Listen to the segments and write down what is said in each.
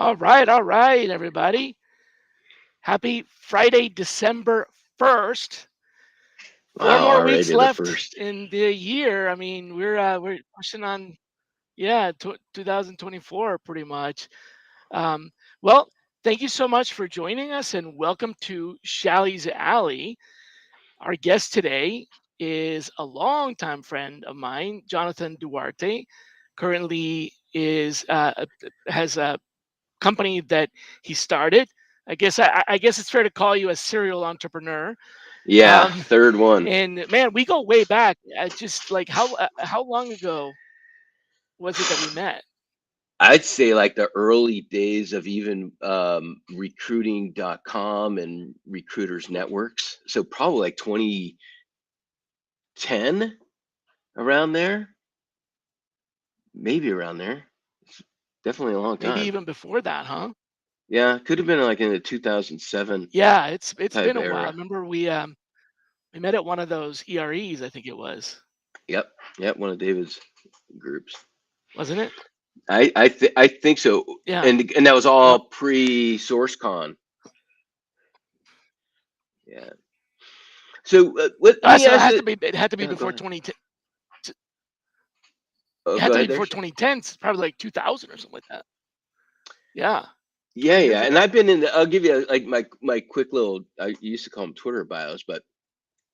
All right, everybody. Happy Friday, December 1st. Four Wow, more weeks already the left first. in the year. I mean, we're pushing on, yeah, 2024 pretty much. Um, well, thank you so much for joining us and welcome to Shally's Alley. Our guest today is a longtime friend of mine, Jonathan Duarte. Currently has a company that he started. I guess it's fair to call you a serial entrepreneur. Yeah, Um, third one. and man, we go way back. Just like how long ago was it that we met? I'd say like the early days of even recruiting.com and recruiters networks. So probably like 2010, around there, maybe around there. It's definitely a long Maybe time. even before that, huh? Yeah, could have been like in the 2007 Yeah, it's type been a while. I era. remember we met at one of those EREs, I think it was, Yep, yep, one of David's groups. wasn't it? I think so, Yeah. and that was Yep. all pre SourceCon. Yeah. So let me So ask you. it had to be Go before ahead. 2010. Oh, It had go to be ahead there. before 2010, probably like 2000 or something like that. Yeah, Yeah, 20 years yeah, and ago. I've been in. I'll give you like my quick little. I used to call them Twitter bios, but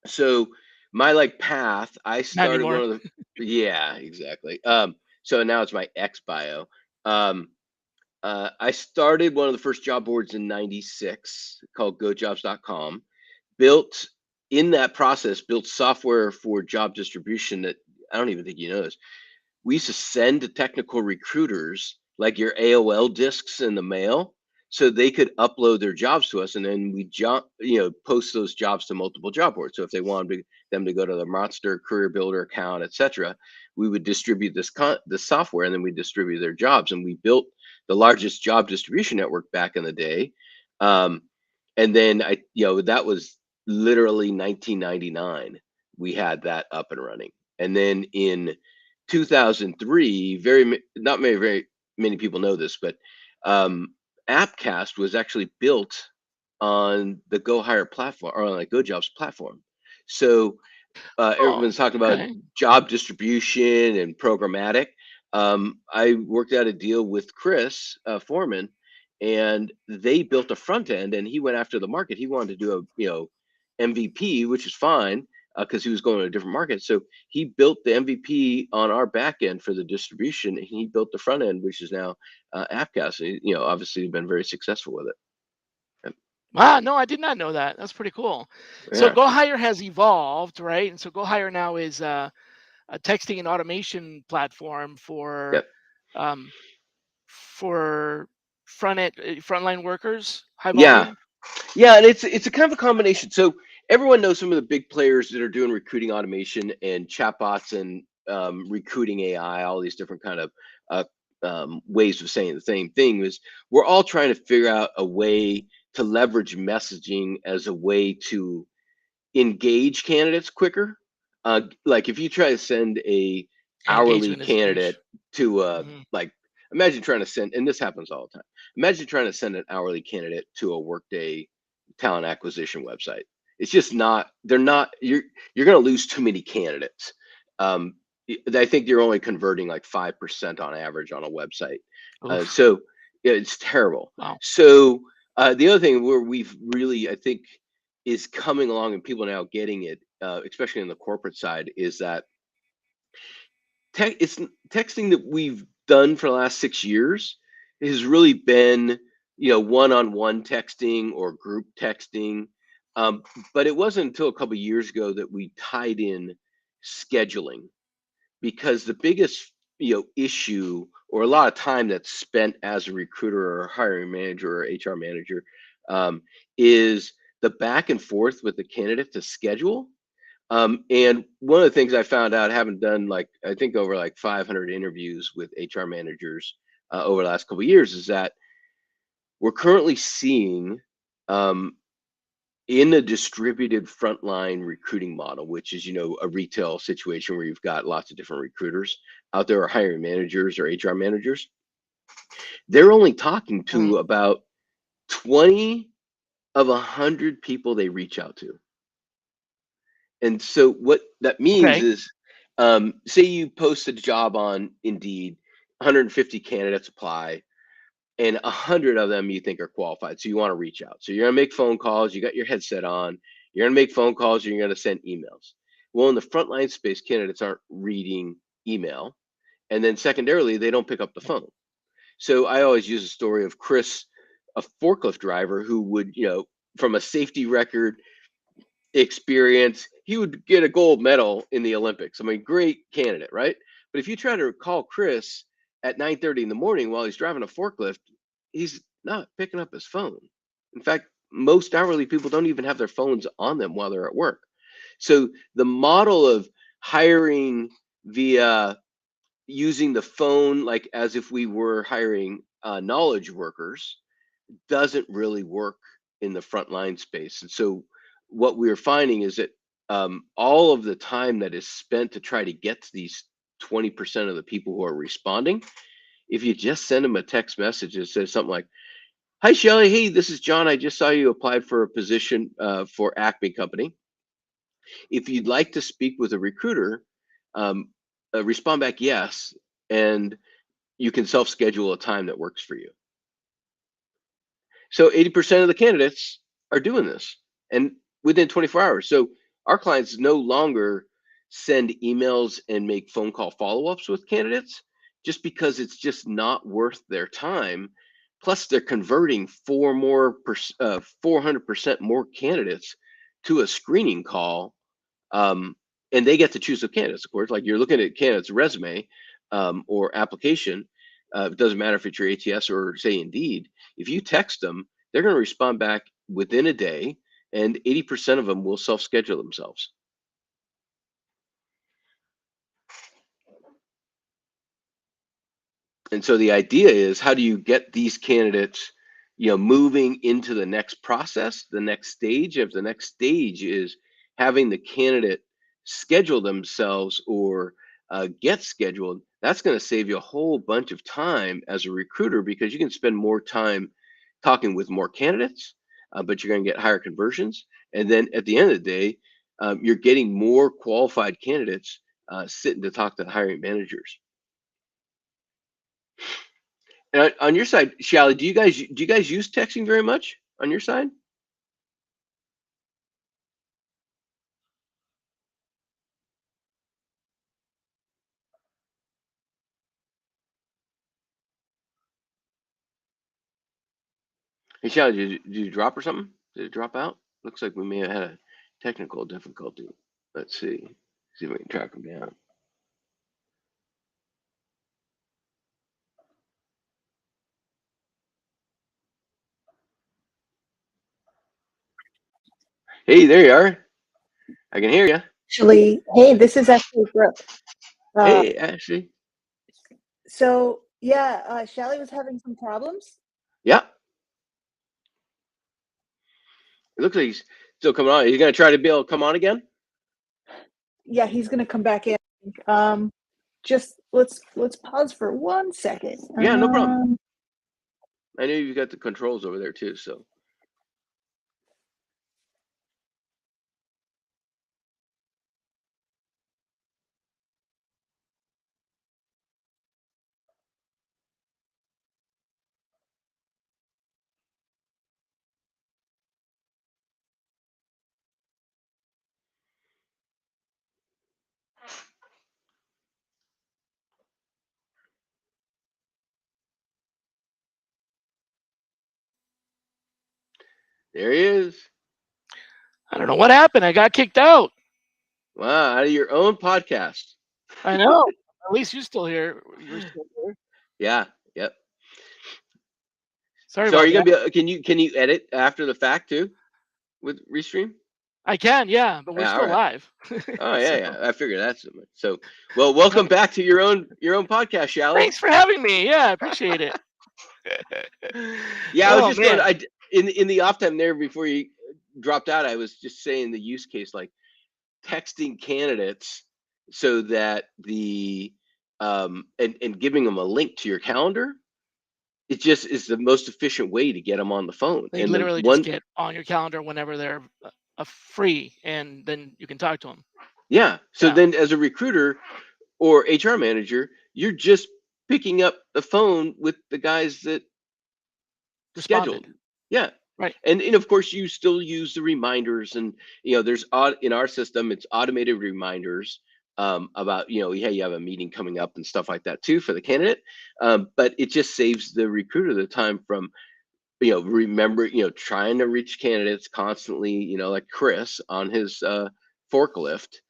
so my like path. I Not started one anymore. of the. Yeah, exactly. So now it's my X bio. Um, I started one of the first job boards in '96 called GoJobs.com. Built in that process, built software for job distribution that I don't even think you know this. We used to send to technical recruiters like your AOL discs in the mail so they could upload their jobs to us, and then we post those jobs to multiple job boards. So if they them to go to the Monster Career Builder account, etc., we would distribute this software, and then we distribute their jobs, and we built the largest job distribution network back in the day. um, and then that was literally 1999 we had that up and running. And then in 2003, not very many people know this, but um, Appcast was actually built on the GoHire platform, or on the GoJobs platform. So Oh, everyone's talking about okay. job distribution and programmatic. I worked out a deal with Chris Foreman, and they built a front end, and he went after the market. He wanted to do a MVP, which is fine because he was going to a different market. So he built the MVP on our back end for the distribution, and he built the front end, which is now Appcast. Obviously, been very successful with it. Wow, no, I did not know that. That's pretty cool. So Yeah. GoHire has evolved, right? And so GoHire now is a texting and automation platform Yep. um, for frontline workers, high Yeah. volume. Yeah, and it's a kind of a combination. So everyone knows some of the big players that are doing recruiting automation and chatbots and recruiting AI, all these different kind of uh, ways of saying the same thing. Is we're all trying to figure out a way to leverage messaging as a way to engage candidates quicker. Like if you try to send a hourly Engagement is candidate huge. to Hmm. like imagine trying to send, and this happens all the time. Imagine trying to send an hourly candidate to a Workday talent acquisition website. It's just not. They're not. You're going to lose too many candidates. Um, I think you're only converting like 5% on average on a website. Oof. So yeah, it's terrible. Wow. So the other thing where we've really, I think, is coming along and people are now getting it, especially on the corporate side, is that it's texting that we've done for the last 6 years has really been, one-on-one texting or group texting. Um, but it wasn't until a couple of years ago that we tied in scheduling, because the biggest issue, or a lot of time that's spent as a recruiter or hiring manager or HR manager, um, is the back and forth with the candidate to schedule. And one of the things I found out, having done like I think over like 500 interviews with HR managers over the last couple of years, is that we're currently seeing, um, in a distributed frontline recruiting model, which is a retail situation where you've got lots of different recruiters out there, or hiring managers or HR managers. They're only talking Mhm. to about 20 of 100 people they reach out to. And so what that means Okay. is, say you post a job on Indeed, 150 candidates apply, and 100 of them you think are qualified. So you want to reach out. So you're going to make phone calls. You got your headset on. You're going to make phone calls. You're going to send emails. Well, in the frontline space, candidates aren't reading email. And then secondarily, they don't pick up the phone. So I always use a story of Chris, a forklift driver who would, from a safety record experience, he would get a gold medal in the Olympics. I mean, great candidate, right? But if you try to call Chris at 9:30 in the morning while he's driving a forklift, he's not picking up his phone. In fact, most hourly people don't even have their phones on them while they're at work. So the model of hiring via using the phone, like as if we were hiring knowledge workers, doesn't really work in the frontline space. And so what we're finding is that all of the time that is spent to try to get to these 20% of the people who are responding, if you just send them a text message that says something like, "Hi, Shally. Hey, this is John. I just saw you applied for a position for Acme Company. If you'd like to speak with a recruiter, um, respond back yes, and you can self schedule a time that works for you." So 80% of the candidates are doing this and within 24 hours. So our clients no longer send emails and make phone call follow-ups with candidates just because it's just not worth their time. Plus, they're converting 400% more candidates to a screening call, um, and they get to choose the candidates. Of course, like you're looking at candidate's resume or application. It doesn't matter if it's your ATS or say Indeed. If you text them, they're going to respond back within a day, and 80% of them will self-schedule themselves. And so the idea is, how do you get these candidates, moving into the next process, the next stage? If the next stage is having the candidate schedule themselves or get scheduled, that's going to save you a whole bunch of time as a recruiter because you can spend more time talking with more candidates, but you're going to get higher conversions. And then at the end of the day, you're getting more qualified candidates sitting to talk to the hiring managers. And on your side, Shally, do you guys use texting very much on your side? Hey, Shally, did you drop or something? Did it drop out? Looks like we may have had a technical difficulty. Let's see if we can track him down. Hey, there you are. I can hear you. Actually, hey, this is actually Brooke. Uh, Hey, Ashley. so yeah, Shally was having some problems. Yeah, it looks like he's still coming on. He's gonna try to be able to come on again. Yeah, he's gonna come back in. Just let's pause for 1 second. Yeah, no problem. I know you've got the controls over there too. So there he is. I don't know what happened. I got kicked out. Wow, out of your own podcast. I know. At least you're still here. You're still here. Yeah. Yep. Sorry So are about you gonna that. be? Can you edit after the fact too with Restream? I can, yeah, but we're Yeah. All still right. live. Oh yeah, So yeah. I figured that's so. Well, welcome back to your own podcast, Shally. thanks for having me. Yeah, I appreciate it. Yeah, I was Oh just going. man. In the off time there before you dropped out, I was just saying the use case, like texting candidates so that and giving them a link to your calendar it just is the most efficient way to get them on the phone. They And the literally just one, get on your calendar whenever they're free, and then you can talk to them. yeah. So Yeah, then as a recruiter or HR manager, you're just picking up the phone with the guys that scheduled. responded. Yeah. Right. And of course you still use the reminders, and there's in our system it's automated reminders about hey, you have a meeting coming up and stuff like that too for the candidate. But it just saves the recruiter the time from remember trying to reach candidates constantly, like Chris on his forklift,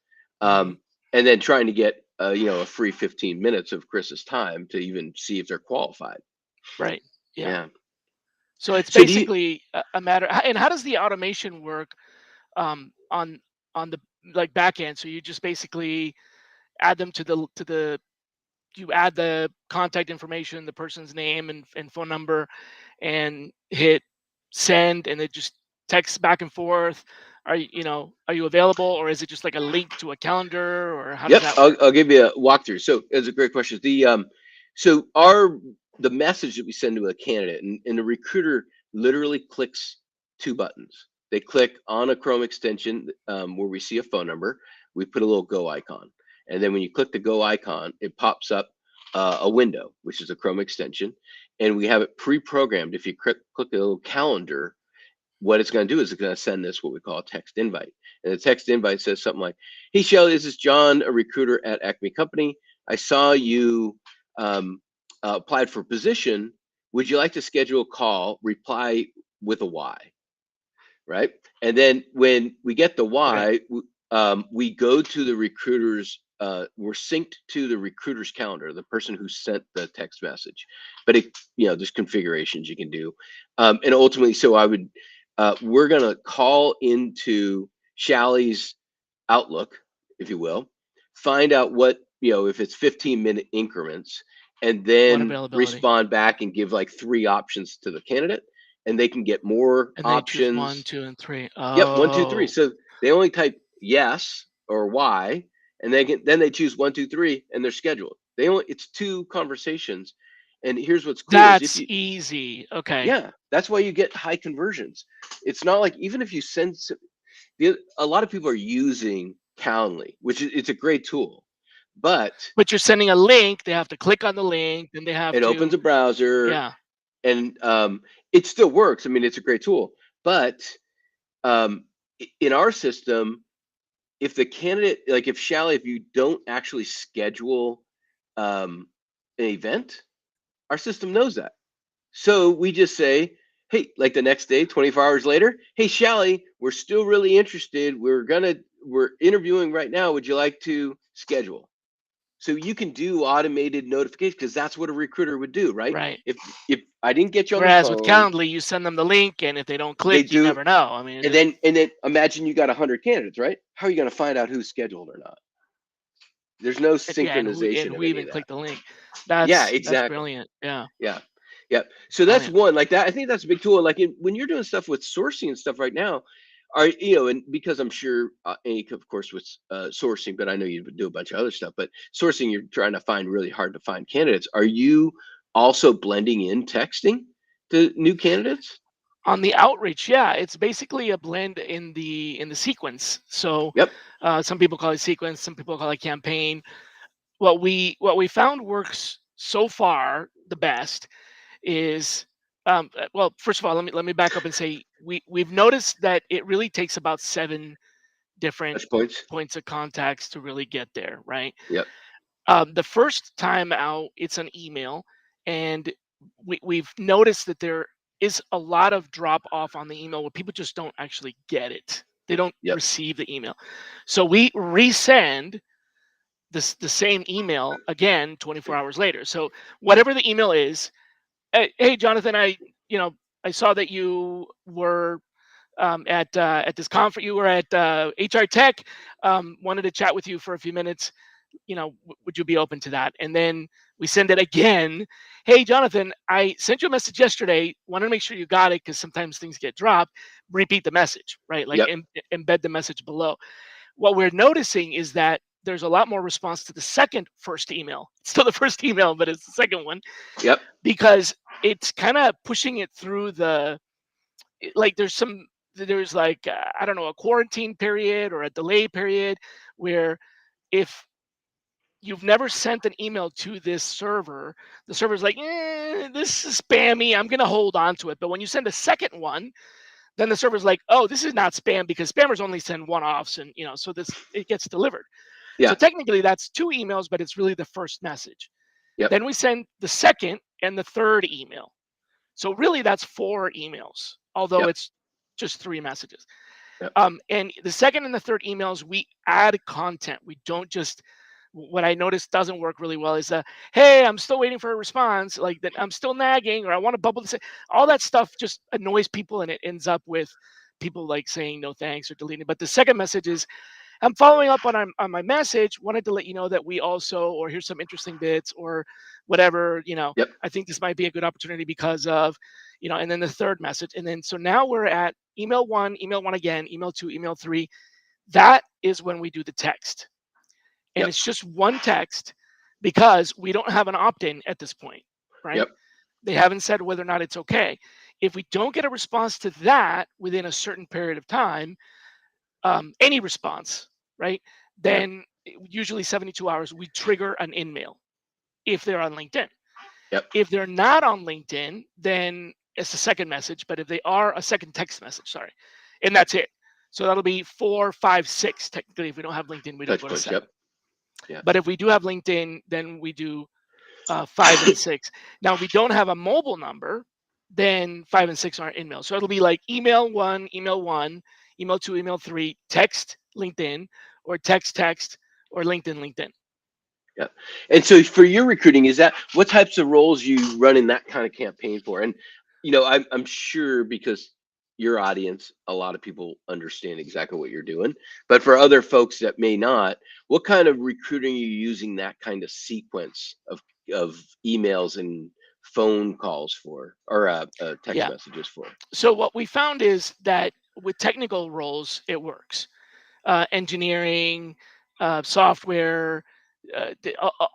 Hmm. and then trying to get a free 15 minutes of Chris's time to even see if they're qualified. Right. Yeah. Yeah. So it's So do you basically a matter. And how does the automation work on the like back end? So you just basically add them to the you add the contact information, the person's name and phone number, and hit send, and it just texts back and forth. Are you available, or is it just like a link to a calendar, or how does Yep, that I'll, work? I'll give you a walkthrough. So it's a great question. So our the message that we send to a candidate, and the recruiter literally clicks two buttons. They click on a Chrome extension where we see a phone number. We put a little go icon, and then when you click the go icon, it pops up a window, which is a Chrome extension, and we have it pre-programmed. If you click the little calendar, what it's going to do is it's going to send this what we call a text invite. And the text invite says something like, "Hey Shally, this is John, a recruiter at Acme Company. I saw you applied for a position. Would you like to schedule a call? Reply with a Y." Right? And then when we get the Okay. Y, we go to the recruiter's. We're synced to the recruiter's calendar, the person who sent the text message. But there's configurations you can do, and ultimately, so we're gonna call into Shally's Outlook, if you will, find out what if it's 15-minute increments, and What then availability? respond back and give like three options to the candidate, and they can get more And they choose one, options. 2, and 3. Yep, 1, 2, 3. Oh, So they only type yes or Y, and then they choose 1, 2, 3, and they're scheduled. It's two conversations, and here's what's cool is if that's you easy. Okay. yeah, that's why you get high conversions. It's not like even if you send a lot of people are using Calendly, which is it's a great tool, but But you're sending a link. They have to click on the link. Then they have it opens to, a browser, yeah. and it still works. I mean, it's a great tool, but in our system, if the candidate, like if Shally, if you don't actually schedule an event, our system knows that. So we just say, hey, like the next day, 24 hours later, hey, Shally, we're still really interested. We're interviewing right now. Would you like to schedule? So you can do automated notifications because that's what a recruiter would do, right? Right. If I didn't get you on the Whereas with phone, Calendly, you send them the link, and if they don't they click, you do, never know. I mean, it and just then imagine you got 100 candidates, right? How are you going to find out who's scheduled or not? There's no yeah, and synchronization who of any even of that. clicked the link. Yeah, That's exactly. brilliant. Yeah, Yeah. Yeah. So that's brilliant. one like that. I think that's a big tool. Like when you're doing stuff with sourcing and stuff right now, and because I'm sure, of course, with sourcing, but I know you do a bunch of other stuff, but sourcing, you're trying to find really hard to find candidates. Are you also blending in texting to new candidates? On the outreach, yeah, it's basically a blend in the sequence. So Yep. some people call it sequence, some people call it campaign. What we found works so far the best is well, first of all, let me back up and say we've noticed that it really takes about 7 different Touch points. points of contacts to really get there, right? Yep. The first time out, it's an email, and we've noticed that there is a lot of drop off on the email where people just don't actually get it. They don't Yep. receive the email, so we resend the same email again 24 hours later. So whatever the email is, hey Jonathan, you know I saw that you were at this conference. You were at HR Tech. Wanted to chat with you for a few minutes. Would you be open to that? And then we send it again. Hey, Jonathan, I sent you a message yesterday. Wanted to make sure you got it because sometimes things get dropped. Repeat the message, right? Like Yep. embed the message below. What we're noticing is that there's a lot more response to the second first email. It's still the first email, but it's the second one Yep. because it's kind of pushing it through like there's like I don't know, a quarantine period or a delay period where if you've never sent an email to this server, the server's like, this is spammy. I'm gonna hold on to it. But when you send a second one, then the server's like, oh, this is not spam because spammers only send one-offs, and so this it gets delivered. So Yeah. technically that's two emails, but it's really the first message. Yep. Then we send the second and the third email. So really that's four emails, although Yep. it's just three messages. Yep. And the second and the third emails, we add content. We don't just, what I noticed doesn't work really well is, hey, I'm still waiting for a response, like that I'm still nagging, or I want to bubble this. All that stuff just annoys people, and it ends up with people like saying no thanks or deleting. But the second message is, I'm following up on my message. Wanted to let you know that we also, or here's some interesting bits, or whatever. Yep. I think this might be a good opportunity because of, and then the third message, and then so now we're at email one again, email two, email three. That is when we do the text, and Yep. it's just one text because we don't have an opt-in at this point, right? Yep. They haven't said whether or not it's okay. If we don't get a response to that within a certain period of time, any response, right? Yep. Then usually 72 hours, we trigger an in-mail if they're on LinkedIn. Yep. If they're not on LinkedIn, then it's a second message. But if they are, a second text message, sorry. And that's it. So that'll be 4, 5, 6. Technically, if we don't have LinkedIn, we don't Touch go to points. 7. Yep. Yeah. But if we do have LinkedIn, then we do 5 and 6. Now, if we don't have a mobile number, then 5 and 6 aren't in-mail. So it'll be like email 1, email 2, email 3, text LinkedIn, or text, or LinkedIn. Yeah. And so for your recruiting, is that what types of roles you run in that kind of campaign for? And I'm sure because your audience, a lot of people understand exactly what you're doing. But for other folks that may not, what kind of recruiting are you using that kind of sequence of emails and phone calls for, or text Yeah. messages for? So what we found is that with technical roles, it works. Engineering, software,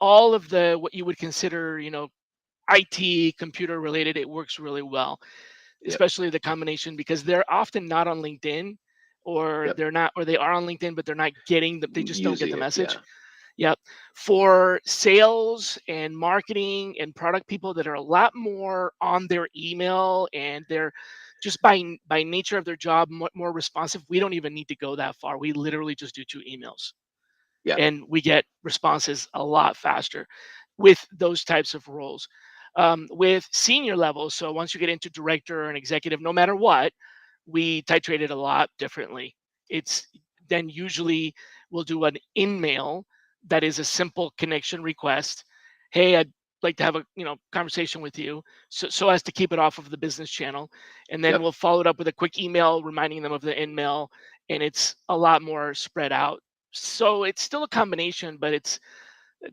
all of the what you would consider, IT, computer related, it works really well, Yep. especially the combination because they're often not on LinkedIn, or Yep. they're not, or they are on LinkedIn, but they're not getting they just don't get Using the it. message. Yeah. Yep. For sales and marketing and product people that are a lot more on their email, and they're just by nature of their job more responsive, we don't even need to go that far. We literally just do 2 emails, Yeah. and we get responses a lot faster with those types of roles. With senior levels, so once you get into director and executive, no matter what, we titrate it a lot differently. It's then usually we'll do an in-mail that is a simple connection request. Hey, I'd like to have a conversation with you, so as to keep it off of the business channel, and then Yep. we'll follow it up with a quick email reminding them of the in-mail, and it's a lot more spread out. So it's still a combination, but it's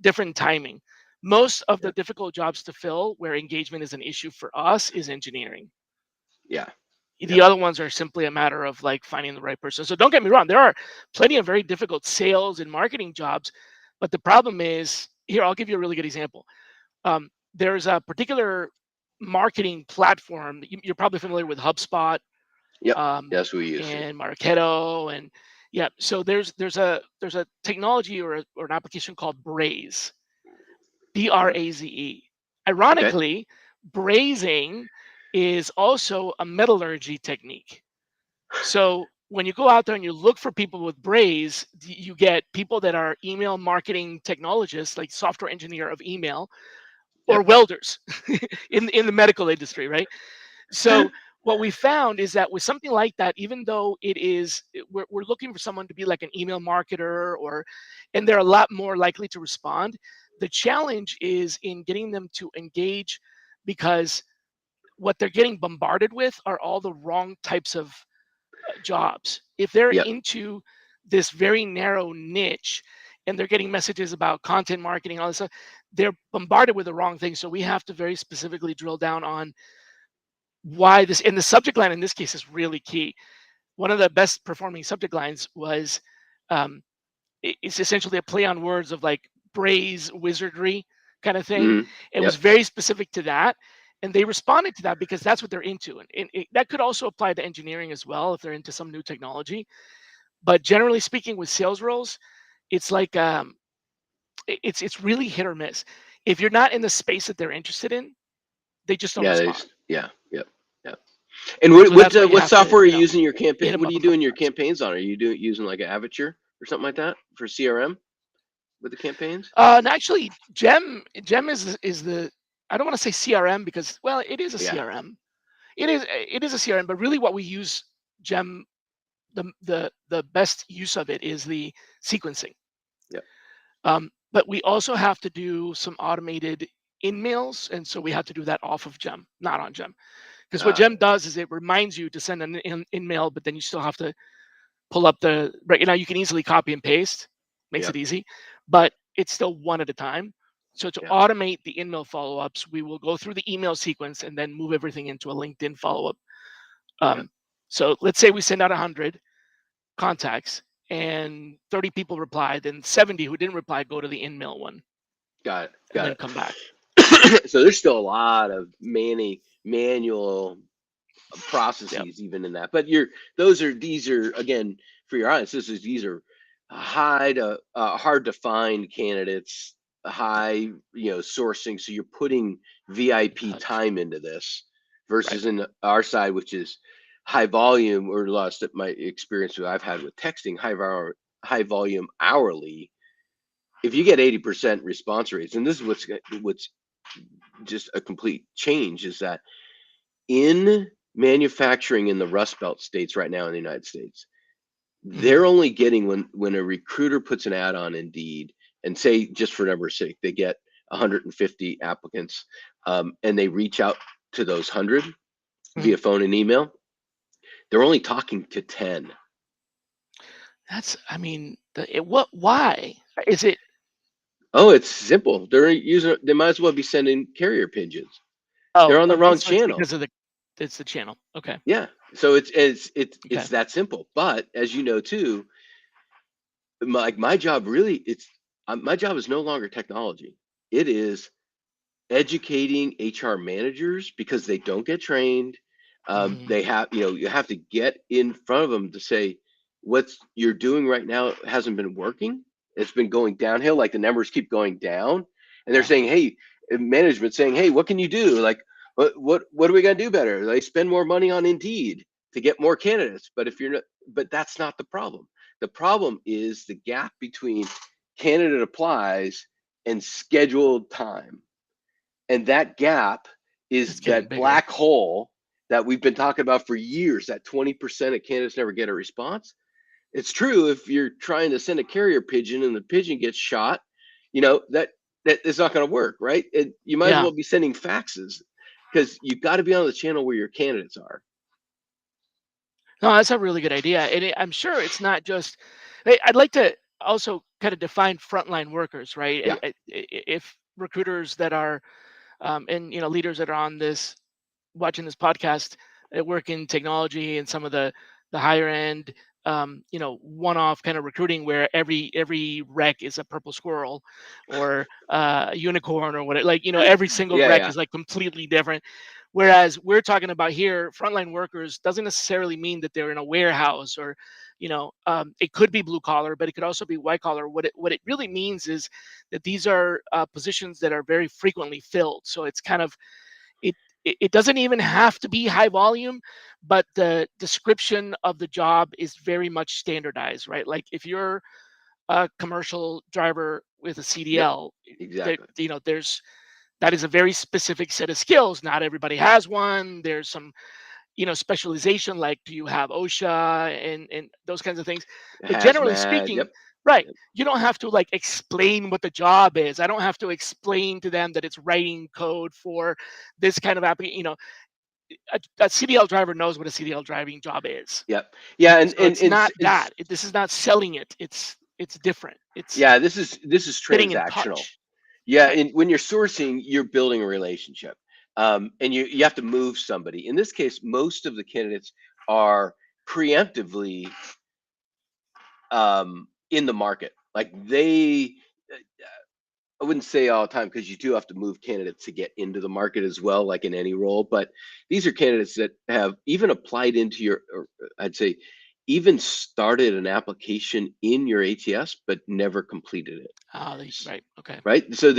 different timing. Most of the Yep. difficult jobs to fill where engagement is an issue for us is engineering. Yeah. The Yep. other ones are simply a matter of like finding the right person. So don't get me wrong, there are plenty of very difficult sales and marketing jobs, but the problem is here. I'll give you a really good example. There's a particular marketing platform. You're probably familiar with HubSpot, Yep. That's what we use. and Marketo, and yeah. So there's a technology, or an application called Braze, Braze. Okay. Ironically, brazing is also a metallurgy technique. So when you go out there and you look for people with Braze, you get people that are email marketing technologists, like software engineer of email, or Yep. welders in the medical industry, right? So what we found is that with something like that, even though we're looking for someone to be like an email marketer, and they're a lot more likely to respond. The challenge is in getting them to engage, because what they're getting bombarded with are all the wrong types of jobs. If they're Yep. into this very narrow niche and they're getting messages about content marketing, all this stuff, they're bombarded with the wrong things. So we have to very specifically drill down on why this, and the subject line in this case is really key. One of the best performing subject lines was, um, it's essentially a play on words of like Bray's wizardry kind of thing. Hmm. It was Yep. very specific to that. And they responded to that because that's what they're into. And that could also apply to engineering as well if they're into some new technology. But generally speaking, with sales roles, it's like it's really hit or miss. If you're not in the space that they're interested in, they just don't Yeah. respond. Yeah. Yep. Yep. And So that's why you what have to, software are you using your hit campaign? them What are up you a couple doing your times. campaigns on? Are you using like an Avature or something like that for CRM with the campaigns? And actually, Gem is the, I don't want to say CRM because, well, it is a Yeah. CRM. It is a CRM, but really what we use Gem, the best use of it is the sequencing. Yep. But we also have to do some automated in-mails, and so we have to do that off of Gem, not on Gem. Because what Uh, Gem does is it reminds you to send an in-mail, but then you still have to pull up the right now. You can easily copy and paste, makes it yep. easy, but it's still one at a time. So to Yep. automate the in-mail follow-ups, we will go through the email sequence and then move everything into a LinkedIn follow-up. Yep. Um, so let's say we send out 100 contacts and 30 people reply, then 70 who didn't reply go to the in-mail one Got it. and Got then come back. it. So there's still a lot of manual Yep. processes even in that. But these are again for your audience. These are hard to find candidates, high sourcing. So you're putting VIP Touch. time into this Right. versus in our side, which is high volume or lost at my experience I've had with texting high volume hourly. If you get 80% response rates, and this is what's just a complete change is that in manufacturing in the Rust Belt states right now in the United States, Hmm. they're only getting when a recruiter puts an ad on Indeed and say just for numbers sake they get 150 applicants, and they reach out to those 100 Hmm. via phone and email, they're only talking to 10. That's, I mean, what? Why is it? Oh, it's simple. They might as well be sending carrier pigeons. They're Oh, on the okay. wrong So it's channel. because of it's the channel. Okay. Yeah. So it's Okay. that simple. But as you know too, my job really my job is no longer technology. It is educating HR managers because they don't get trained. Hmm. They have you have to get in front of them to say what you're doing right now hasn't been working. It's been going downhill, like the numbers keep going down, and they're Yeah. saying, hey, management saying, hey, what can you do? Like what are we gonna do better? Like spend more money on Indeed to get more candidates. But if you're not, but that's not the problem. The problem is the gap between candidate applies and scheduled time, and that gap It's is getting that bigger. black hole that we've been talking about for years, that 20% of candidates never get a response. It's true if you're trying to send a carrier pigeon and the pigeon gets shot, that is not going to work, right? You might as Yeah. well be sending faxes because you've got to be on the channel where your candidates are. No, that's a really good idea, and I'm sure it's not just. I'd like to also kind of define frontline workers, right? Yeah. If recruiters that are and leaders that are on this watching this podcast that work in technology and some of the higher end one-off kind of recruiting where every rec is a purple squirrel or a unicorn or what, like every single Yeah. rec Yeah. is like completely different. Whereas we're talking about here, frontline workers doesn't necessarily mean that they're in a warehouse or it could be blue collar, but it could also be white collar. What it really means is that these are positions that are very frequently filled, so it's kind of it it doesn't even have to be high volume, but the description of the job is very much standardized, right? Like if you're a commercial driver with a Yep. CDL, Exactly. there's that is a very specific set of skills. Not everybody has one. There's some specialization, like do you have OSHA and those kinds of things. But generally Hazmat. speaking, Yep. right, Yep. you don't have to like explain what the job is. I don't have to explain to them that it's writing code for this kind of application. A CDL driver knows what a CDL driving job is. Yep. Yeah. So it's not It's that. This is not selling it. It's different. It's yeah. This is getting in transactional. touch. Yeah, Right. and when you're sourcing, you're building a relationship, and you have to move somebody. In this case, most of the candidates are preemptively in the market. like they, I wouldn't say all the time because you do have to move candidates to get into the market as well, like in any role. But these are candidates that have even applied into your, or I'd say, even started an application in your ATS, but never completed it. Right. Okay. Right. So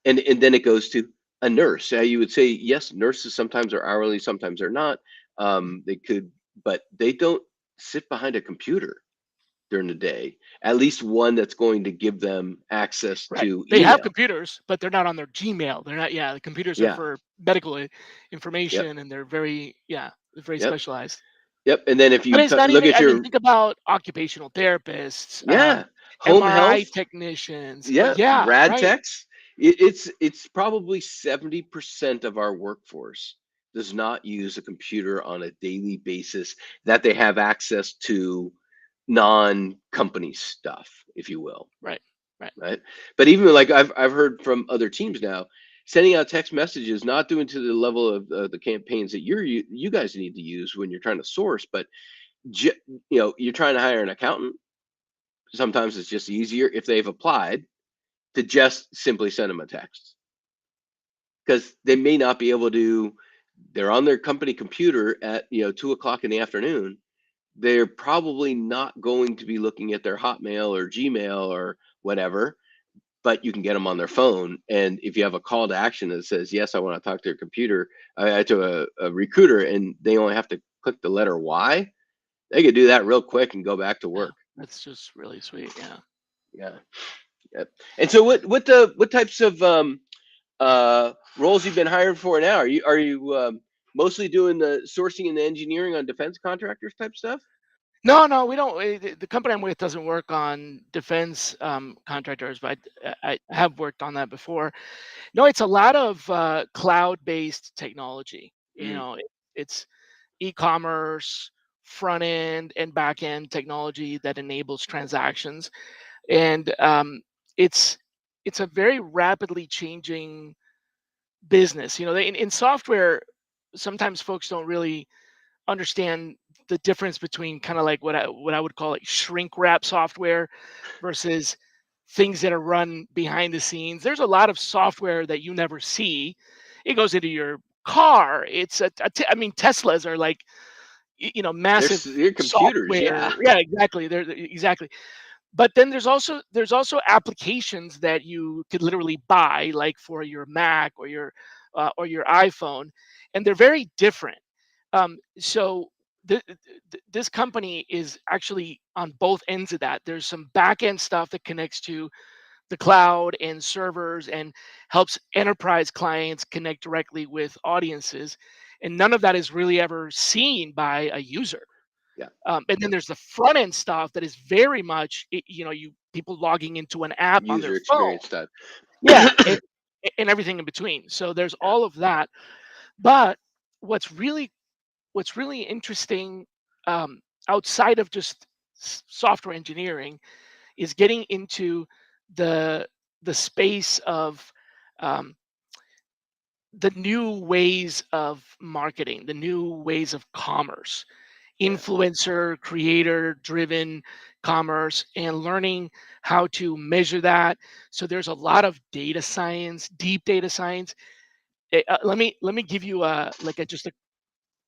and then it goes to a nurse. You would say, yes, nurses sometimes are hourly, sometimes they're not. They could, but they don't sit behind a computer during the day, at least one that's going to give them access Right. to They have email. computers, but they're not on their Gmail. They're not. Yeah, the computers are Yeah. for medical Yep. information, and they're very, yeah, they're very Yep. specialized. Yep. And then if But you it's not look even. at I mean, your, think about occupational therapists, yeah, home MRI health, technicians. yeah, Yeah, rad right. techs, it's probably 70% of our workforce does not use a computer on a daily basis that they have access to non-company stuff, if you will. Right. Right. Right? But even like I've heard from other teams now, sending out text messages, not doing to the level of the campaigns that you guys need to use when you're trying to source, but you're trying to hire an accountant. Sometimes it's just easier if they've applied to just simply send them a text because they may not be able to. They're on their company computer at 2 o'clock in the afternoon. They're probably not going to be looking at their Hotmail or Gmail or whatever, but you can get them on their phone. And if you have a call to action that says, yes, I want to talk to a computer, to a recruiter, and they only have to click the letter Y, they could do that real quick and go back to Yeah, work. that's just really sweet. Yeah. Yeah. Yep. And so what types of roles you've been hired for now? Are you mostly doing the sourcing and the engineering on defense contractors type stuff? No, no, we don't. The company I'm with doesn't work on defense contractors, but I have worked on that before. No, it's a lot of cloud-based technology. Mm, It's e-commerce, front end and back end technology that enables transactions, and it's it's a very rapidly changing business. In software, sometimes folks don't really understand the difference between kind of like what I would call like shrink wrap software versus things that are run behind the scenes. There's a lot of software that you never see. It goes into your car. I mean, Teslas are like massive they're computers, yeah. software. Yeah, exactly. Exactly. But then there's also applications that you could literally buy, like for your Mac or your iPhone, and they're very different. So this company is actually on both ends of that. There's some back end stuff that connects to the cloud and servers and helps enterprise clients connect directly with audiences, and none of that is really ever seen by a user. Yeah. And then there's the front end stuff that is very much, you people logging into an app on their User phone. experience type. Yeah, and everything in between. So there's Yeah. all of that. But what's really what's really interesting, outside of just software engineering, is getting into the the space of um, the new ways of marketing, the new ways of commerce, Yeah. influencer, creator driven commerce, and learning how to measure that. So there's a lot of data science, deep data science. Let me give you a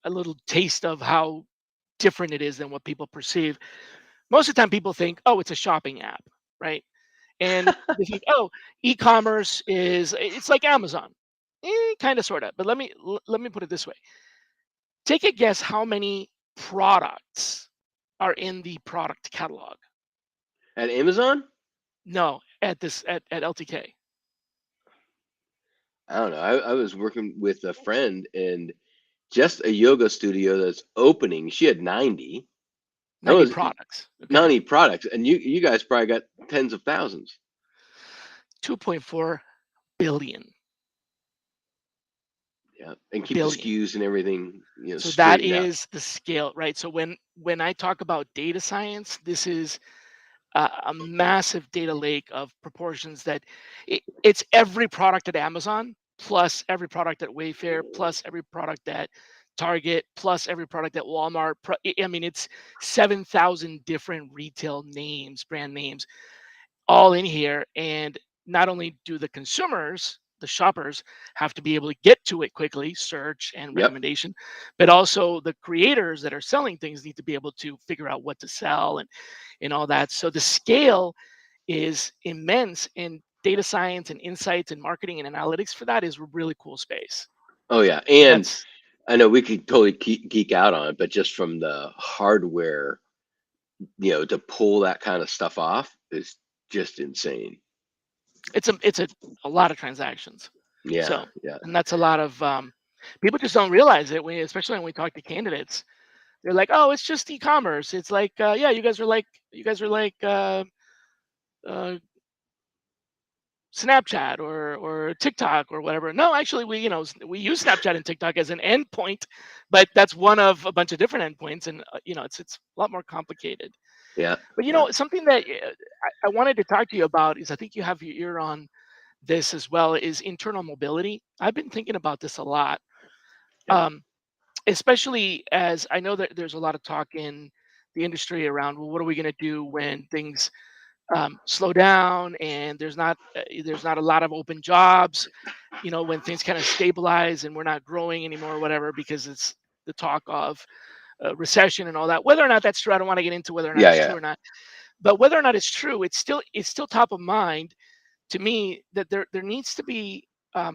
little taste of how different it is than what people perceive. Most of the time, people think, oh, it's a shopping app, right? And they think, oh, e-commerce it's like Amazon, kind of, sort of. But let me put it this way: take a guess how many products are in the product catalog. At Amazon? No, at LTK. I don't know. I was working with a friend and just a yoga studio that's opening. She had 90. That 90 was products. Okay. 90 products. And you guys probably got tens of thousands. 2.4 billion. Yeah. And keep the Billion. SKUs and everything, So that straightened out. is the scale, right? So when I talk about data science, this is a massive data lake of proportions that it's every product at Amazon plus every product at Wayfair plus every product at Target, plus every product at Walmart. I mean, it's 7,000 different retail names, brand names, all in here. And not only do the consumers, the shoppers, have to be able to get to it quickly, search and Yep. recommendation, but also the creators that are selling things need to be able to figure out what to sell and all that. So the scale is immense, and data science and insights and marketing and analytics for that is a really cool space. Oh yeah, and That's I know we could totally geek out on it, but just from the hardware, to pull that kind of stuff off is just insane. it's a lot of transactions. Yeah, So, yeah, and that's a lot of people just don't realize it. Especially when we talk to candidates, they're like, "Oh, it's just e-commerce." It's like, "Yeah, you guys are like uh, Snapchat or TikTok or whatever." No, actually, we use Snapchat and TikTok as an endpoint, but that's one of a bunch of different endpoints, and it's a lot more complicated. yeah, But yeah, something that I wanted to talk to you about is, I think you have your ear on this as well, is internal mobility. I've been thinking about this a lot, yeah, um, especially as I know that there's a lot of talk in the industry around, well, what are we going to do when things slow down and there's not a lot of open jobs, when things kind of stabilize and we're not growing anymore or whatever, because it's the talk of recession and all that. Whether or not that's true, I don't want to get into whether or not yeah, it's yeah. true or not, but whether or not it's true, it's still top of mind to me, that there needs to be a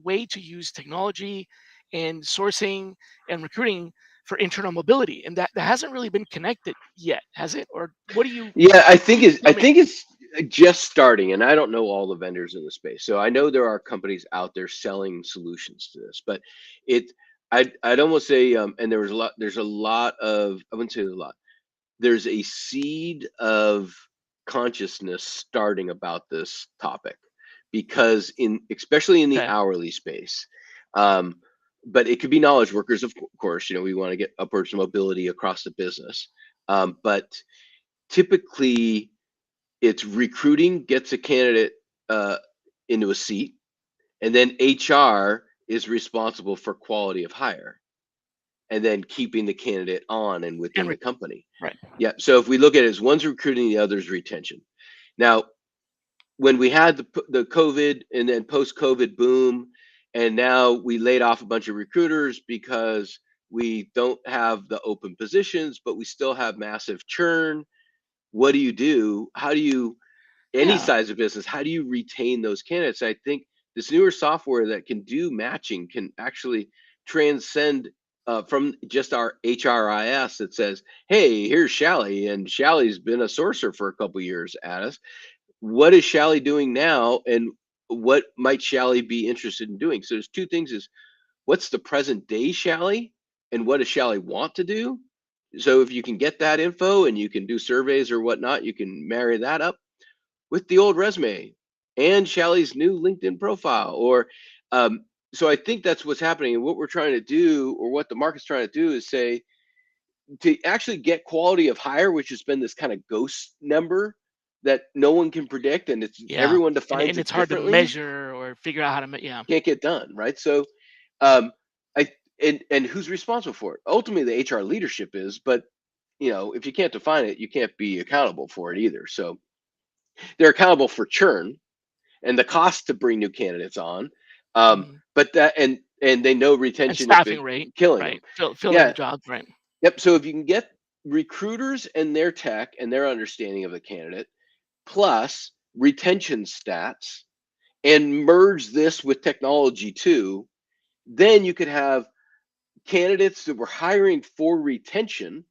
way to use technology and sourcing and recruiting for internal mobility, and that hasn't really been connected yet, has it? Or what do you Yeah, I tell me? think it's just starting, and I don't know all the vendors in the space. So I know there are companies out there selling solutions to this, but it I'd almost say, and there's a lot of, I wouldn't say there's a lot. There's a seed of consciousness starting about this topic, because especially in the Okay. hourly space, um, but it could be knowledge workers, of course. We want to get upwards mobility across the business, but typically it's recruiting gets a candidate uh, into a seat, and then HR is responsible for quality of hire, and then keeping the candidate on and within And the company. right. Yeah. So if we look at it as one's recruiting, the other's retention. Now, when we had the COVID and then post COVID boom, and now we laid off a bunch of recruiters because we don't have the open positions, but we still have massive churn. What do you do? How do you, any Yeah. size of business, how do you retain those candidates? I think this newer software that can do matching can actually transcend from just our HRIS that says, "Hey, here's Shally, and Shally's been a sourcer for a couple years at us. What is Shally doing now, and what might Shally be interested in doing?" So there's two things: is what's the present day Shally, and what does Shally want to do? So if you can get that info and you can do surveys or whatnot, you can marry that up with the old resume and Shally's new LinkedIn profile. Or so I think that's what's happening. And what we're trying to do, or what the market's trying to do, is say, to actually get quality of hire, which has been this kind of ghost number that no one can predict, and it's Yeah. everyone and, defines and it it's hard to differently, measure or figure out how to yeah. can't get done, right? So um, I and who's responsible for it? Ultimately, the HR leadership is, but if you can't define it, you can't be accountable for it either. So they're accountable for churn and the cost to bring new candidates on. Mhm. But that, and they know And retention if staffing it's rate, killing them. right? Filling the Yeah. jobs, right? Yep. So if you can get recruiters and their tech and their understanding of the candidate, plus retention stats, and merge this with technology too, then you could have candidates that we're hiring for retention,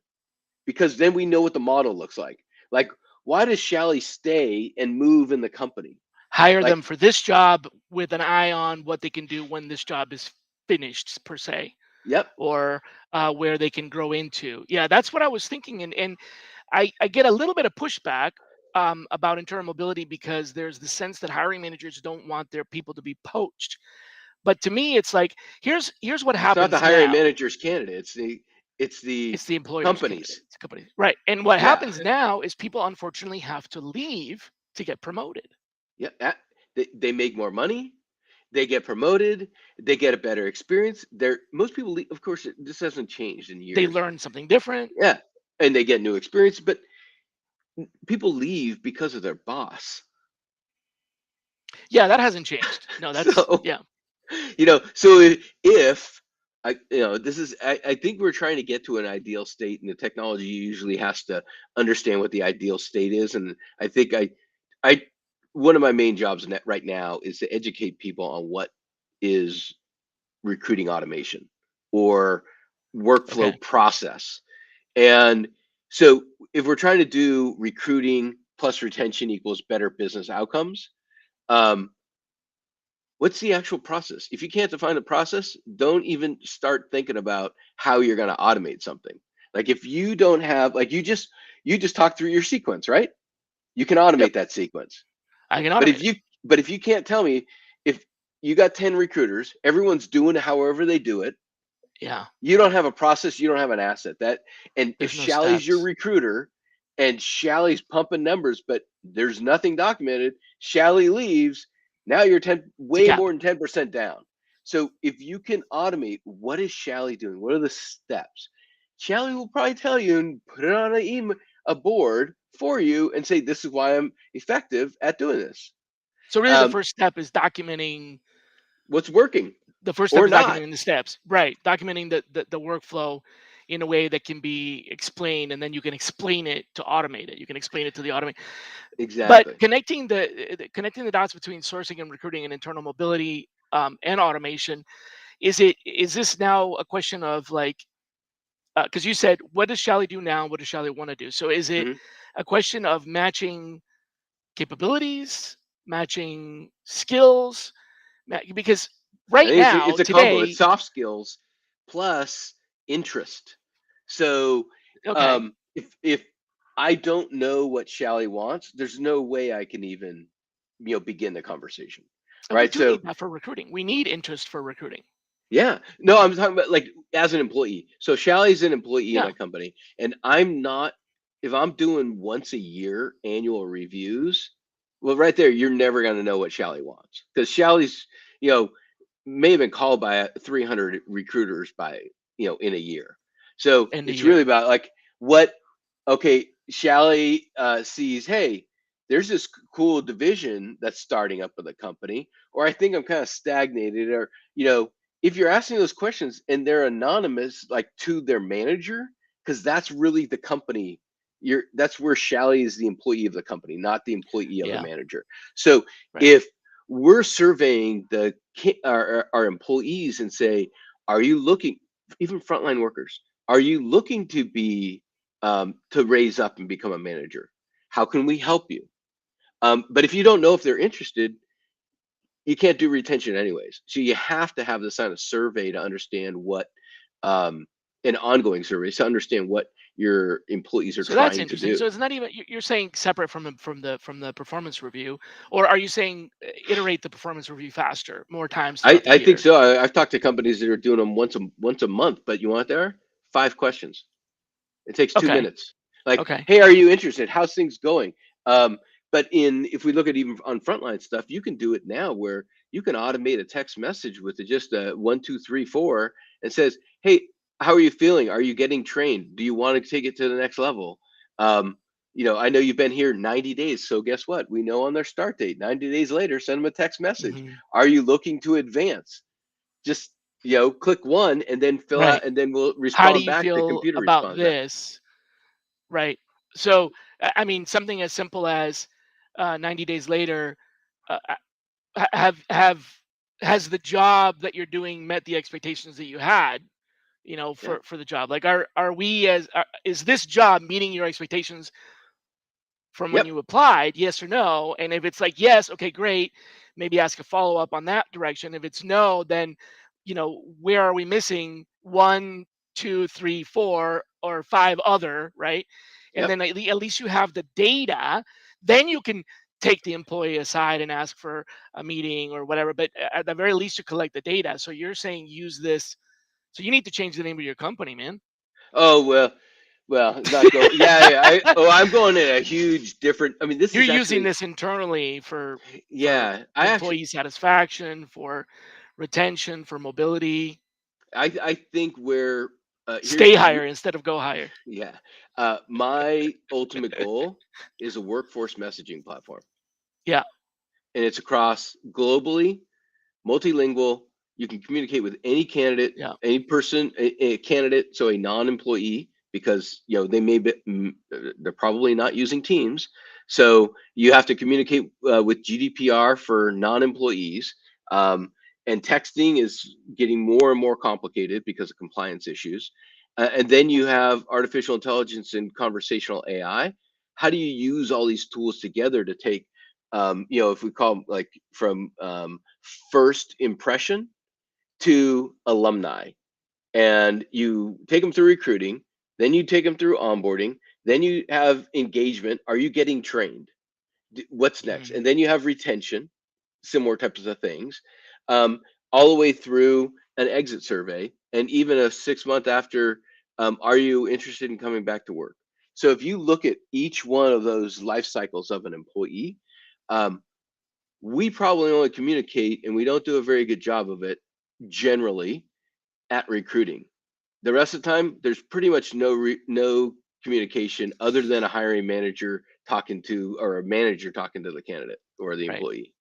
because then we know what the model looks like. Like, why does Shally stay and move in the company? Hire Like, them for this job with an eye on what they can do when this job is finished, per se, yep. or where they can grow into. Yeah, that's what I was thinking, and I get a little bit of pushback about internal mobility, because there's the sense that hiring managers don't want their people to be poached. But to me, it's like, here's what It's not the happens hiring now. manager's candidate. It's the It's the employer's candidate. company's. It's the company, right? And what Yeah. happens now is people unfortunately have to leave to get promoted. Yeah. They make more money. they get promoted, they get a better experience. Most people leave, of course, this hasn't changed in They years. learn something different. Yeah, and they get new experience, but people leave because of their boss. Yeah, that hasn't changed. No, that's So, yeah. so if this is, I think we're trying to get to an ideal state, and the technology usually has to understand what the ideal state is. And I think I, one of my main jobs right now is to educate people on what is recruiting automation or Okay. workflow process. And so if we're trying to do recruiting plus retention equals better business outcomes, um, what's the actual process? If you can't define the process, don't even start thinking about how you're going to automate something. Like if you don't have, like you just talk through your sequence, right? You can Yep. automate that sequence. I can But automate if it. you but if you can't tell me, if you got 10 recruiters, everyone's doing it however they do it, Yeah. you don't have a process, you don't have an asset. And if There's no Shally's your steps. recruiter and Shally's pumping numbers, but there's nothing documented, Shally leaves, now you're It's a way gap. more than 10% down. So if you can automate, what is Shally doing? What are the steps? Shally will probably tell you and put it on a board for you and say, this is why I'm effective at doing this. So really the Um, first step is documenting what's working the first step or is not. documenting the steps. Right. Documenting the workflow in a way that can be explained, and then you can explain it to automate it. You can explain it to the automate. But Exactly. connecting the dots between sourcing and recruiting and internal mobility, and automation, is this now a question of like, because you said, what does Shally do now? What does Shally want to do? So is it Mhm. a question of matching capabilities, matching skills? Because I right think it's now, it's a combo. It's today, soft skills plus interest. So okay, if I don't know what Shally wants, there's no way I can even begin the conversation, and we right? do So need that for recruiting. We need interest for recruiting. yeah, no, I'm talking about like as an employee. So Shally's an employee in Yeah, my company, and I'm not. If I'm doing once a year annual reviews, well, right there, you're never going to know what Shally wants because Shally's, you know, may have been called by 300 recruiters by in a year. So end of it's really year. about like what. Okay, Shally sees, hey, there's this cool division that's starting up with the company, or I think I'm kind of stagnated, or if you're asking those questions and they're anonymous, like to their manager, because that's really the company. That's where Shally is the employee of the company, not the employee of the Yeah, manager. So right. if we're surveying our employees and say, are you looking, even frontline workers, are you looking to be to raise up and become a manager? How can we help you? But if you don't know if they're interested, you can't do retention anyways. So you have to have this kind of survey to understand what, um, an ongoing survey to understand what your employees are So that's trying to interesting. do. So it's not even, you're saying separate from the performance review, or are you saying iterate the performance review faster, more times I, throughout the I think year? so. I've talked to companies that are doing them once a month, but you want there 5 questions. It takes two Okay, minutes. Like, okay. hey, are you interested? How's things going? But if we look at even on frontline stuff, you can do it now where you can automate a text message with just a 1, 2, 3, 4 and says, hey, how are you feeling? Are you getting trained? Do you want to take it to the next level? I know you've been here 90 days. So guess what? We know on their start date, 90 days later, send them a text message. Hmm. Are you looking to advance? Just, click one and then fill Right. out, and then we'll How do respond you back. The feel computer about responds back. this? Right. So, I mean, something as simple as 90 days later, uh, have has the job that you're doing met the expectations that you had, Yeah. for the job? Like, are we as is this job meeting your expectations from when Yep. you applied? Yes or no? And if it's like yes, okay, great. Maybe ask a follow up on that direction. If it's no, then where are we missing one, two, three, four, or five other, right? And Yep. then at least you have the data. Then you can take the employee aside and ask for a meeting or whatever. But at the very least, you collect the data. So you're saying use this. So you need to change the name of your company, man. Oh, well. Well, not go. Yeah, yeah. I'm going in a huge different. I mean, this You're is using actually. this internally for Yeah, I actually. employee satisfaction, for retention, for mobility. I think where Stay higher instead of go higher. yeah, my ultimate goal is a workforce messaging platform, Yeah, and it's across globally, multilingual. You can communicate with any candidate, yeah. any person, a candidate, so a non-employee, because they may be, they're probably not using Teams, so you have to communicate with GDPR for non-employees. Um, and texting is getting more and more complicated because of compliance issues. And then you have artificial intelligence and conversational AI. How do you use all these tools together to take, if we call them like from first impression to alumni, and you take them through recruiting, then you take them through onboarding, then you have engagement. Are you getting trained? What's next? Mhm. And then you have retention, similar types of things, um, all the way through an exit survey, and even a 6 month after, are you interested in coming back to work? So if you look at each one of those life cycles of an employee, um, we probably only communicate, and we don't do a very good job of it generally at recruiting. The rest of the time, there's pretty much no communication other than a hiring manager talking to, or a manager talking to the candidate or the Right. employee.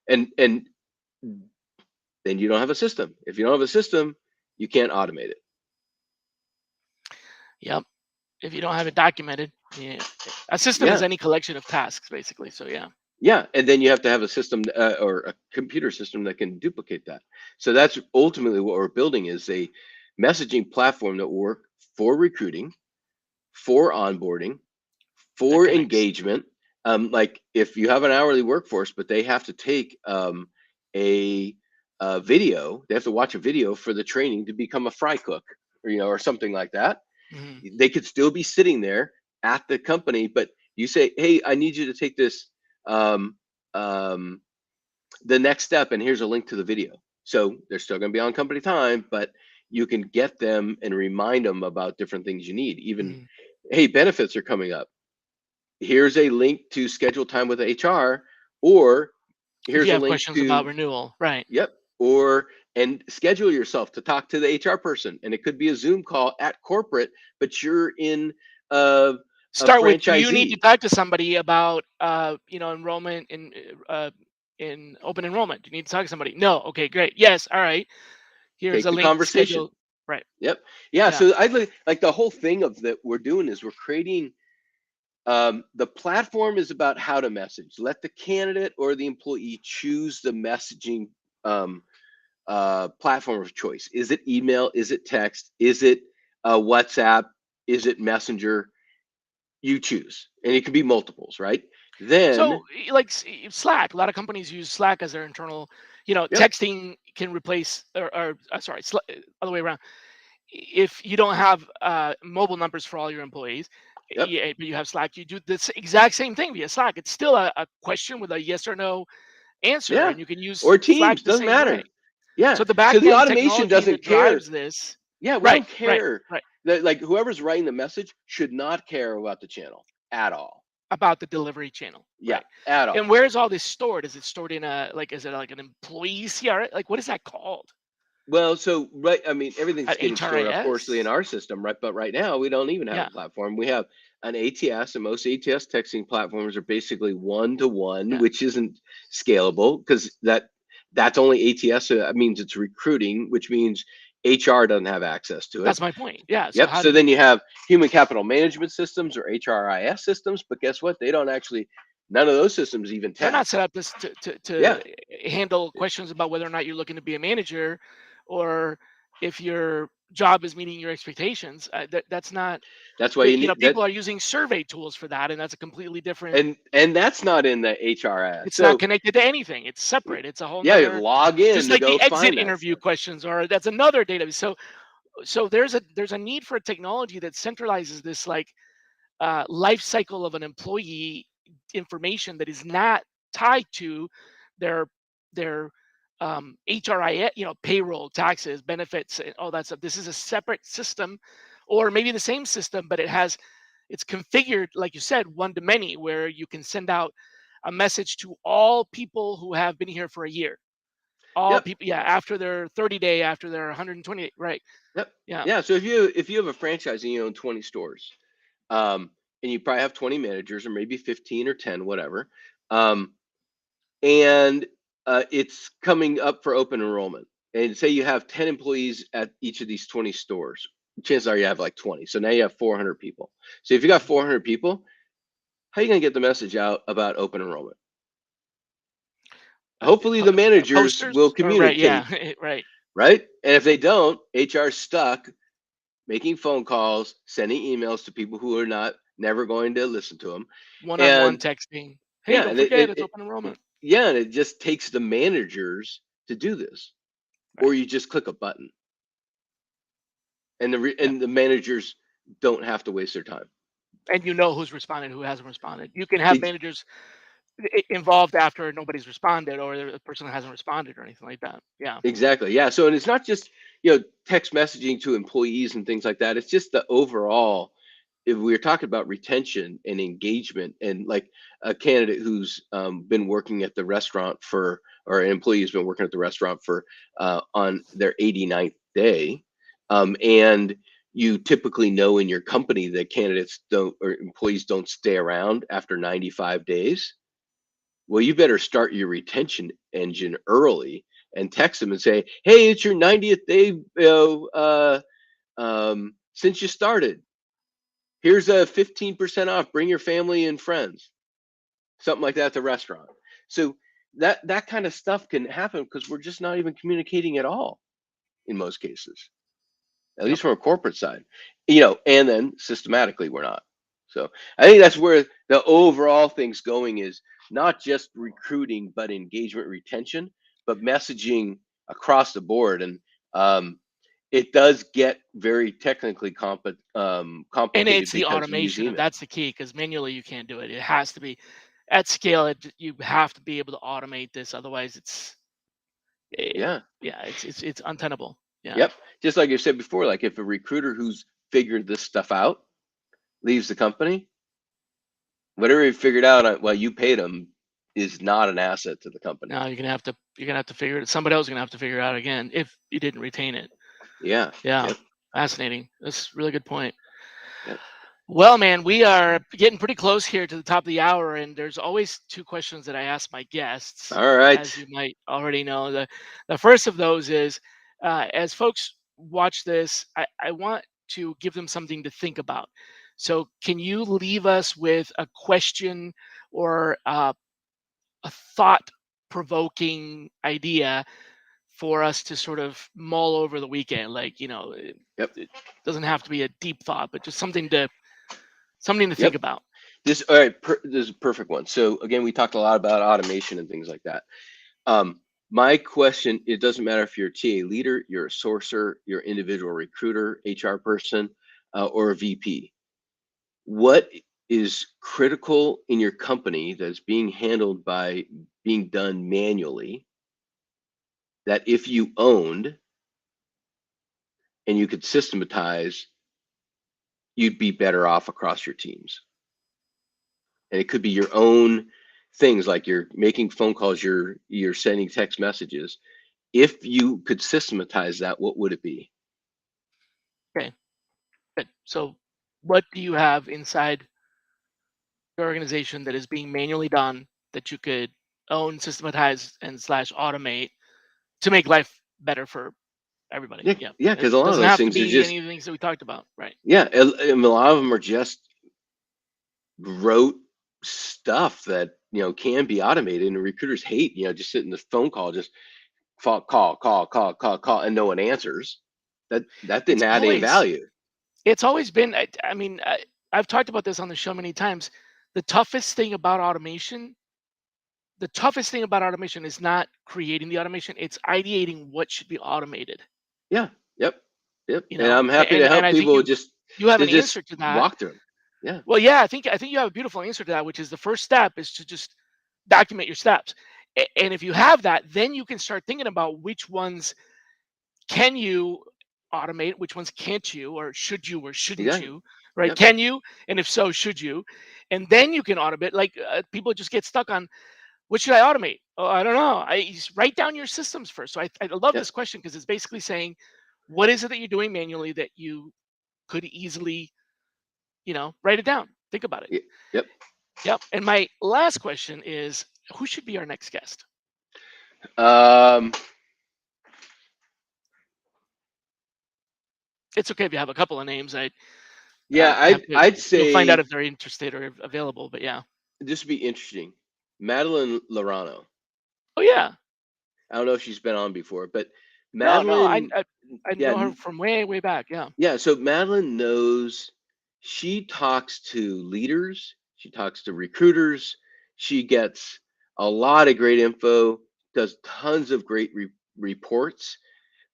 And then you don't have a system. If you don't have a system, you can't automate it. Yep. If you don't have it documented, yeah. A system is Yeah, any collection of tasks, basically. So yeah. yeah, and then you have to have a system, or a computer system that can duplicate that. So that's ultimately what we're building, is a messaging platform that will work for recruiting, for onboarding, That for connects. engagement. Like if you have an hourly workforce, but they have to take a, a video, they have to watch a video for the training to become a fry cook, or something like that. Mhm. They could still be sitting there at the company, but you say, "Hey, I need you to take this, um, um, the next step, and here's a link to the video." So they're still going to be on company time, but you can get them and remind them about different things you need. Even, Mhm. hey, benefits are coming up. Here's a link to schedule time with HR, or If you here's a have link questions about to, renewal, right? yep, or and schedule yourself to talk to the HR person, and it could be a Zoom call at corporate, but you're in a Start with, do you need to franchisee. talk to somebody about enrollment in open enrollment? Do you need to talk to somebody? No. Okay, great. Yes. All right. Here's Take a the link conversation. schedule. Right. Yep. Yeah. Yeah. So I like the whole thing of that we're doing is we're creating, the platform is about how to message. Let the candidate or the employee choose the messaging um, platform of choice. Is it email? Is it text? Is it WhatsApp? Is it Messenger? You choose, and it can be multiples, right? Then, So, like Slack, a lot of companies use Slack as their internal, yep, texting can replace, or sorry, other way around. If you don't have mobile numbers for all your employees, yep, but you have Slack, you do this exact same thing via Slack. It's still a question with a yes or no answer, yeah, and you can use or Slack Teams, the doesn't same way. matter. Yeah. So the So back the end automation technology that doesn't care. drives this, Yeah, we right, don't right, care. right, That, like, whoever's writing the message should not care about the channel at all. about the delivery channel, Yeah, right. at And all. where is all this stored? Is it stored in is it like an employee CRM? Like, what is that called? Well, so right, I mean, everything's At getting stored, of course, in HRIS? our system, right? But right now, we don't even have a Yeah, platform. We have an ATS, and most ATS texting platforms are basically one to one, yeah. which isn't scalable, because that's only ATS. So that means it's recruiting, which means HR doesn't have access to it. That's my point. Yeah. So Yep. how do So then you? you have human capital management systems, or HRIS systems, but guess what? They don't actually. None of those systems even They're not set text. up to Yeah. handle questions about whether or not you're looking to be a manager, or if your job is meeting your expectations. That's not. That's why you need that. People are using survey tools for that, and that's a completely different. And that's not in the HRS. It's not So connected to anything. It's separate. It's a whole yeah, you nother. log Just in to like go the exit find that interview stuff. questions, or that's another database. So there's a need for a technology that centralizes this life cycle of an employee information that is not tied to their HRIS, payroll, taxes, benefits, and all that stuff. This is a separate system or maybe the same system, but it's configured, like you said, one to many, where you can send out a message to all people who have been here for a year. All Yep. people, yeah, after their 30-day, after their 120, right? Yep. Yeah, Yeah. So if you have a franchise and you own 20 stores, um, and you probably have 20 managers or maybe 15 or 10, whatever, um, and it's coming up for open enrollment, and say you have 10 employees at each of these 20 stores, chances are you have like 20. So now you have 400 people. So if you got 400 people, how are you going to get the message out about open enrollment? Hopefully the managers posters, will or right? communicate, Yeah, right. right? And if they don't, HR's stuck making phone calls, sending emails to people who are not never going to listen to them. One-on-one And texting. Hey, yeah, don't and forget it's open enrollment. yeah, and it just takes the managers to do this, or Right. you just click a button, and Yep. the managers don't have to waste their time. And you know who's responded, who hasn't responded. You can have Ex- managers involved after nobody's responded, or the person hasn't responded, or anything like that. Yeah. exactly, yeah. So, and it's not just text messaging to employees and things like that. It's just the overall. If we're talking about retention and engagement, and like a candidate who's been working at the restaurant for, or an employee who's been working at the restaurant for on their 89th day, and you typically know in your company that candidates don't, or employees don't stay around after 95 days. Well, you better start your retention engine early and text them and say, "Hey, it's your 90th day, since you started. Here's a 15% off. Bring your family and friends." Something like that at the restaurant. So that kind of stuff can happen because we're just not even communicating at all in most cases, at Yep. least from a corporate side, and then systematically we're not. So I think that's where the overall thing's going, is not just recruiting, but engagement, retention, but messaging across the board. And it does get very technically And complicated it's the because we use automation, and email. that's the key, because manually you can't do it. It has to be at scale. You have to be able to automate this, otherwise Yeah. yeah, it's untenable. Yeah. Yep. Just like you said before, like if a recruiter who's figured this stuff out leaves the company, whatever he figured out, well, you paid him, is not an asset to the company. Now you're gonna have to figure it. Somebody else is gonna have to figure it out again if you didn't retain it. Yeah. Yeah. Yep. Fascinating. That's a really good point. Yep. Well, man, we are getting pretty close here to the top of the hour, and there's always two questions that I ask my guests, All as right. you might already know. The first of those is, as folks watch this, I want to give them something to think about. So, can you leave us with a question, or a thought-provoking idea for us to sort of mull over the weekend? Like, Yep. it doesn't have to be a deep thought, but just something to think Yep. about. All right. This is a perfect one. So again, we talked a lot about automation and things like that. My question: it doesn't matter if you're a TA leader, you're a sourcer, you're an individual recruiter, HR person, or a VP. What is critical in your company that's being handled by being done manually, that if you owned and you could systematize, you'd be better off across your teams? And it could be your own things, like you're making phone calls, you're sending text messages. If you could systematize that, what would it be? Okay, good. So, what do you have inside your organization that is being manually done that you could own, systematize, and slash automate to make life better for everybody? Yeah, Yeah, yeah, it because a lot of doesn't those have to things are be just, any of the things that we talked about, right? yeah, and a lot of them are just rote stuff that can be automated, and recruiters hate just sitting the phone call, just call, and no one answers. That It's didn't add any always value. it's always been. I mean, I've talked about this on the show many times. The toughest thing about automation the toughest thing about automation is not creating the automation, it's ideating what should be automated. Yeah. Yep. Yep. You And know, I'm happy to and help I think people you have to an just answer to that. walk through them. Yeah. Well, yeah, I think you have a beautiful answer to that, which is the first step is to just document your steps. And if you have that, then you can start thinking about which ones can you automate, which ones can't you, or should you, or shouldn't Yeah. you, right? Yep. Can you, and if so, should you? And then you can automate. Like people just get stuck on, what should I automate? Oh, I don't know. I just write down your systems first. So I love Yep. this question because it's basically saying, what is it that you're doing manually that you could easily, write it down, think about it. Yep. Yep. And my last question is, who should be our next guest? Um, It's okay if you have a couple of names. yeah, have to. I'd You'll find out say if they're interested or available. But yeah. this would be interesting. Madeline Lorano. Oh yeah. I don't know if she's been on before, but No. I Madeline, I, I yeah, know her from way back. Yeah. yeah. So Madeline knows. She talks to leaders. She talks to recruiters. She gets a lot of great info. Does tons of great reports,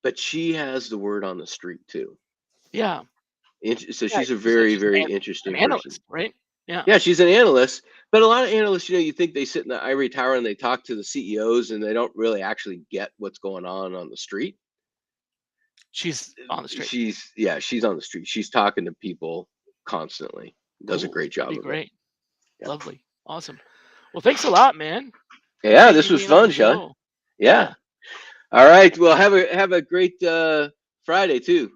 but she has the word on the street too. Yeah. So Yeah. she's a She's, very, she's very an interesting person. analyst, right? Yeah. Yeah, she's an analyst, but a lot of analysts, you think they sit in the ivory tower and they talk to the CEOs and they don't really actually get what's going on the street. She's on the street. She's on the street. She's talking to people constantly. Does a Cool. great That'd job be of it. great. Yeah. Lovely. Awesome. Well, thanks a lot, man. Yeah, Appreciate this you was being on the fun, Shally. show. Yeah. All right. Well, have a great Friday too.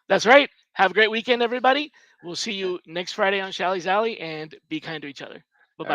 That's right. Have a great weekend, everybody. We'll see you next Friday on Shally's Alley, and be kind to each other.